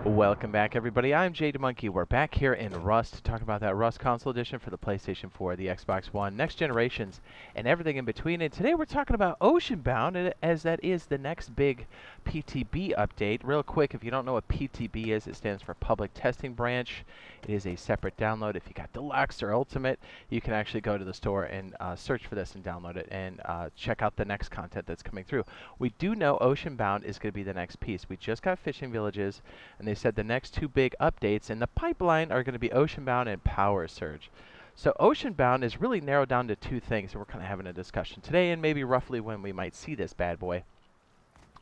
Welcome back, everybody. I'm JDMonkey. We're back here in Rust to talk about that Rust Console Edition for the PlayStation 4, the Xbox One, next generations, and everything in between. And today we're talking about Oceanbound, as that is the next big PTB update. Real quick, if you don't know what PTB is, it stands for Public Testing Branch. It is a separate download. If you got Deluxe or Ultimate, you can actually go to the store and search for this and download it and check out the next content that's coming through. We do know Oceanbound is going to be the next piece. We just got Fishing Villages, and they said the next two big updates in the pipeline are going to be Oceanbound and Power Surge. So Oceanbound is really narrowed down to two things, and we're kind of having a discussion today and maybe roughly when we might see this bad boy.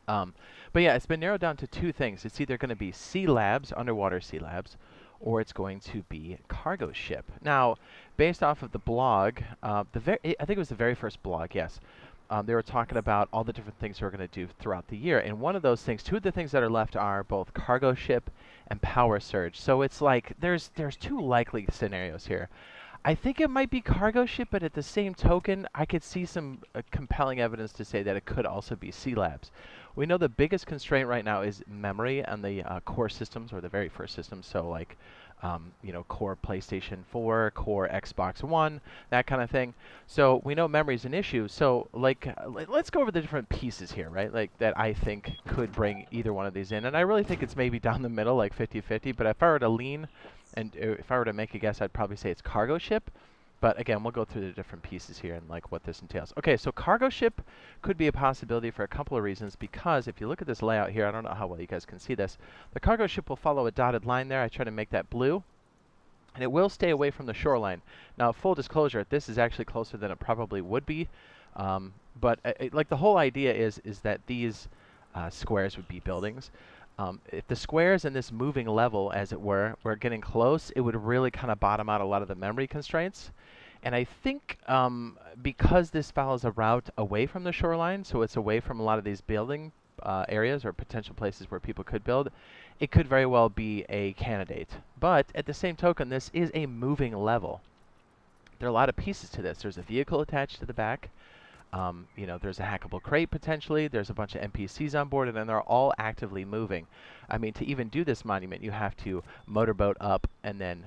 But yeah, it's been narrowed down to two things. It's either going to be sea labs, underwater sea labs, or it's going to be cargo ship. Now, based off of the blog, I think it was the very first blog, yes. They were talking about all the different things we're going to do throughout the year. And one of those things, two of the things that are left are both cargo ship and power surge. So it's like there's two likely scenarios here. I think it might be cargo ship, but at the same token, I could see some compelling evidence to say that it could also be sea labs. We know the biggest constraint right now is memory on the core systems, or the very first systems. So like, you know, core PlayStation 4, core Xbox One, that kind of thing. So we know memory is an issue. So like, let's go over the different pieces here, right? Like that I think could bring either one of these in. And I really think it's maybe down the middle, like 50-50. But if I were to lean, and if I were to make a guess, I'd probably say it's cargo ship. But again, we'll go through the different pieces here and like what this entails. Okay, so cargo ship could be a possibility for a couple of reasons, because if you look at this layout here, I don't know how well you guys can see this. The cargo ship will follow a dotted line there. I try to make that blue, and it will stay away from the shoreline. Now, full disclosure, this is actually closer than it probably would be. But like the whole idea is that these squares would be buildings. If the squares in this moving level, as it were getting close, it would really kind of bottom out a lot of the memory constraints. And I think because this follows a route away from the shoreline, so it's away from a lot of these building areas or potential places where people could build, it could very well be a candidate. But at the same token, this is a moving level. There are a lot of pieces to this. There's a vehicle attached to the back. You know, there's a hackable crate potentially. There's a bunch of NPCs on board, and then they're all actively moving. I mean, to even do this monument, you have to motorboat up and then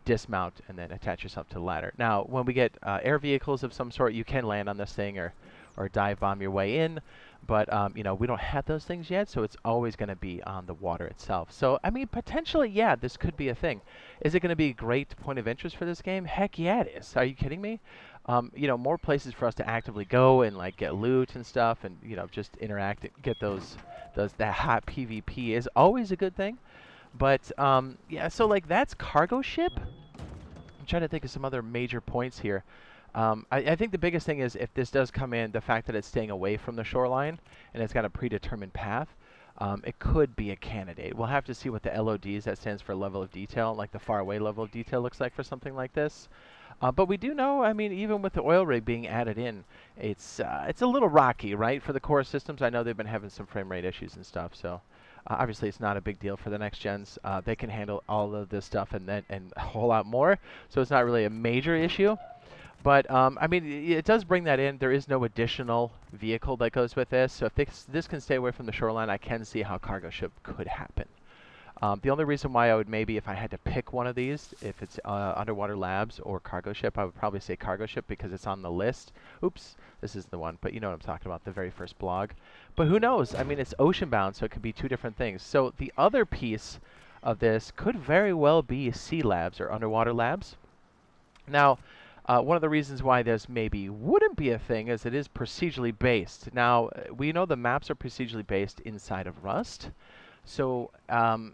dismount and then attach yourself to the ladder. Now, when we get air vehicles of some sort, you can land on this thing or dive bomb your way in. But, you know, we don't have those things yet, so it's always going to be on the water itself. So, I mean, potentially, yeah, this could be a thing. Is it going to be a great point of interest for this game? Heck yeah, it is. Are you kidding me? You know, more places for us to actively go and, like, get loot and stuff and, you know, just interact and get that hot PvP is always a good thing. But, yeah, so, like, that's cargo ship. I'm trying to think of some other major points here. I think the biggest thing is if this does come in, the fact that it's staying away from the shoreline and it's got a predetermined path, it could be a candidate. We'll have to see what the LODs, that stands for level of detail, like the far away level of detail looks like for something like this. But we do know, I mean, even with the oil rig being added in, it's a little rocky, right? For the core systems, I know they've been having some frame rate issues and stuff, so obviously it's not a big deal for the next gens. They can handle all of this stuff and a whole lot more, so it's not really a major issue. But, I mean, it does bring that in. There is no additional vehicle that goes with this. So if this can stay away from the shoreline, I can see how cargo ship could happen. The only reason why I would maybe, if I had to pick one of these, if it's underwater labs or cargo ship, I would probably say cargo ship because it's on the list. Oops, this is the one. But you know what I'm talking about, the very first blog. But who knows? I mean, it's Oceanbound, so it could be two different things. So the other piece of this could very well be sea labs or underwater labs. Now, one of the reasons why this maybe wouldn't be a thing is it is procedurally based. Now, we know the maps are procedurally based inside of Rust. So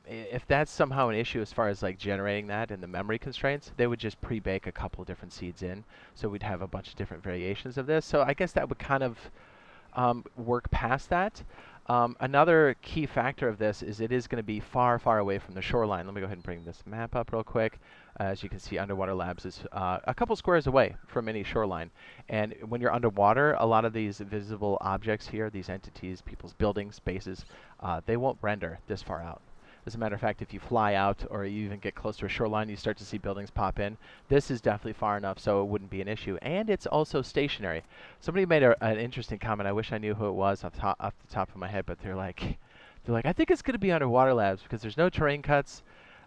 if that's somehow an issue as far as like generating that and the memory constraints, they would just pre-bake a couple of different seeds in. So we'd have a bunch of different variations of this. So I guess that would kind of work past that. Another key factor of this is it is going to be far, far away from the shoreline. Let me go ahead and bring this map up real quick. As you can see, Underwater Labs is a couple squares away from any shoreline. And when you're underwater, a lot of these visible objects here, these entities, people's buildings, bases, they won't render this far out. As a matter of fact, if you fly out or you even get close to a shoreline, you start to see buildings pop in. This is definitely far enough so it wouldn't be an issue. And it's also stationary. Somebody made an interesting comment. I wish I knew who it was off the top of my head, but they're like, They're like, I think it's going to be underwater labs because there's no terrain cuts,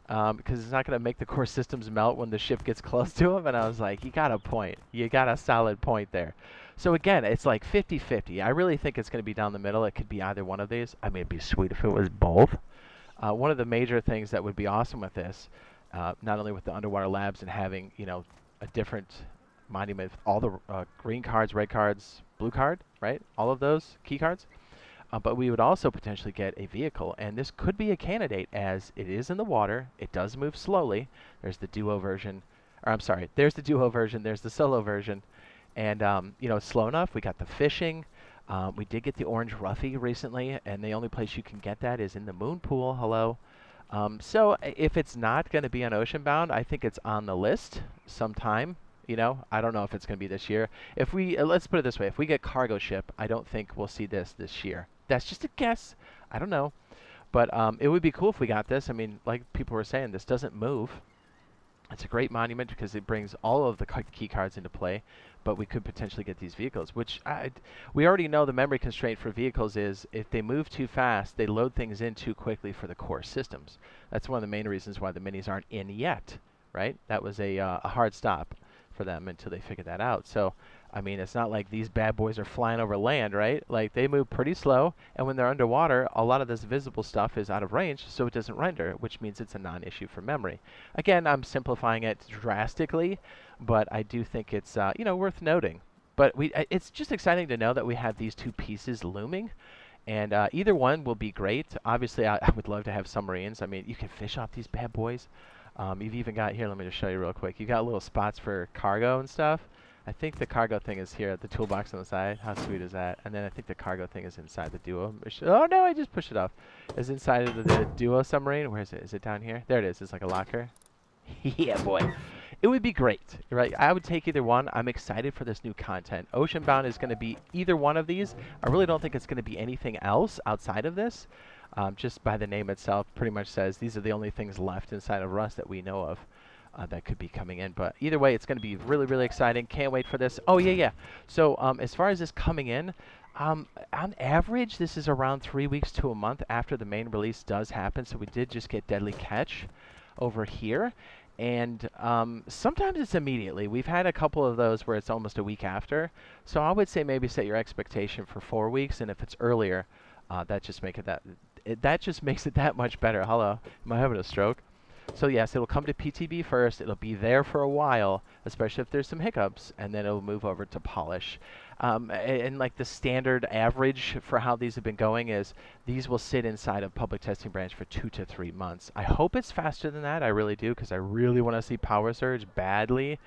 because it's not going to make the core systems melt when the ship gets close to them. And I was like, you got a point. You got a solid point there. So again, it's like 50-50. I really think it's going to be down the middle. It could be either one of these. I mean, it'd be sweet if it was both. One of the major things that would be awesome with this, not only with the underwater labs and having, you know, a different monument with all the green cards, red cards, blue card, right? All of those key cards. But we would also potentially get a vehicle, and this could be a candidate as it is in the water. It does move slowly. There's the duo version, or I'm sorry, there's the duo version, there's the solo version, and you know, it's slow enough. We got the fishing. We did get the orange Ruffy recently, and the only place you can get that is in the moon pool. Hello. So if it's not going to be on Oceanbound, I think it's on the list sometime. You know, I don't know if it's going to be this year. If we, let's put it this way, if we get cargo ship, I don't think we'll see this year. That's just a guess. I don't know. But it would be cool if we got this. I mean, like people were saying, this doesn't move. It's a great monument because it brings all of the key cards into play, but we could potentially get these vehicles, which we already know the memory constraint for vehicles is if they move too fast, they load things in too quickly for the core systems. That's one of the main reasons why the minis aren't in yet, right? That was a hard stop for them until they figured that out. So, I mean, it's not like these bad boys are flying over land, right? Like, they move pretty slow, and when they're underwater, a lot of this visible stuff is out of range, so it doesn't render, which means it's a non-issue for memory. Again, I'm simplifying it drastically, but I do think it's, you know, worth noting. But it's just exciting to know that we have these two pieces looming, and either one will be great. Obviously, I would love to have submarines. I mean, you can fish off these bad boys. You've even got, here, let me just show you real quick. You got little spots for cargo and stuff. I think the cargo thing is here at the toolbox on the side. How sweet is that? And then I think the cargo thing is inside the duo. Oh no, I just pushed it off. It's inside of the duo submarine. Where is it? Is it down here? There it is. It's like a locker. Yeah, boy. It would be great, right? I would take either one. I'm excited for this new content. Oceanbound is going to be either one of these. I really don't think it's going to be anything else outside of this. Just by the name itself, pretty much says these are the only things left inside of Rust that we know of that could be coming in. But either way, it's going to be really, really exciting. Can't wait for this. Oh, yeah. So as far as this coming in, on average, this is around 3 weeks to a month after the main release does happen. So we did just get Deadly Catch over here. And sometimes it's immediately. We've had a couple of those where it's almost a week after. So I would say maybe set your expectation for 4 weeks. And if it's earlier, that just makes it that much better. Hello, am I having a stroke? So yes, it'll come to PTB first. It'll be there for a while, especially if there's some hiccups, and then it'll move over to polish. And like the standard average for how these have been going is these will sit inside of public testing branch for 2 to 3 months. I hope it's faster than that. I really do, because I really want to see Power Surge badly.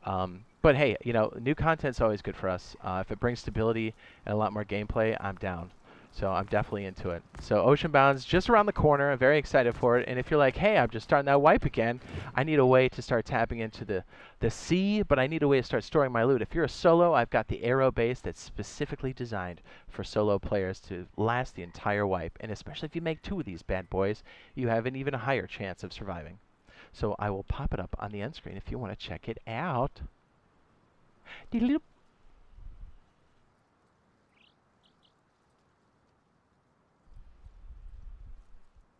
But hey, you know, new content's always good for us. If it brings stability and a lot more gameplay, I'm down. So I'm definitely into it. So Oceanbound's just around the corner. I'm very excited for it. And if you're like, hey, I'm just starting that wipe again, I need a way to start tapping into the sea, but I need a way to start storing my loot. If you're a solo, I've got the Aero base that's specifically designed for solo players to last the entire wipe. And especially if you make 2 of these bad boys, you have an even higher chance of surviving. So I will pop it up on the end screen if you want to check it out. Doodle-doop.